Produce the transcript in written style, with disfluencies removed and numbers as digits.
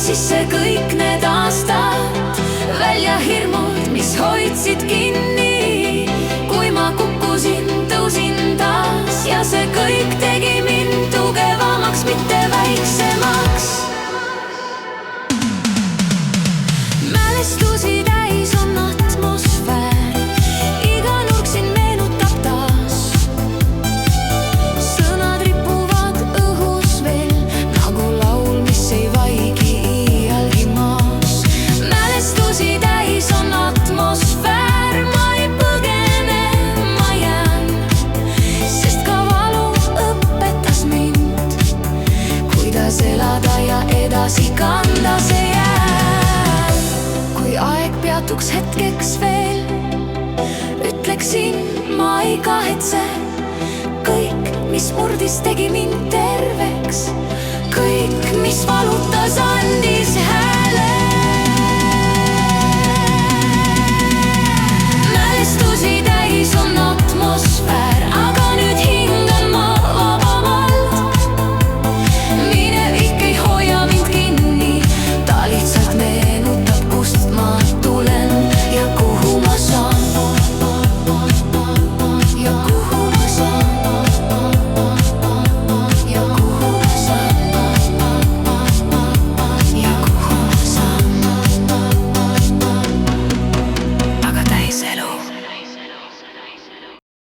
sisse kõik need aastad, välja hirmud, mis hoidsid kinni. Kui ma kukkusin, tõusin taas ja see kõik tegi mind tugevamaks, mitte väiksemaks. Mälestusi täis on atmosfäär, iga nurk siin meenutab taas. Sõnad ripuvad õhus veel, nagu laul, mis ei vaigi iialgi maas. Mälestusi täis on atmosfäär, ma ei põgene, ma jään, sest ka valu õpetas mind, kuidas elada ja edasi kanda see jääb. Kui aeg peatuks hetkeks veel, ütleksin, ma ei kahetse. Kõik, mis murdis, tegi mind terveks. Kõik, mis valutas, andis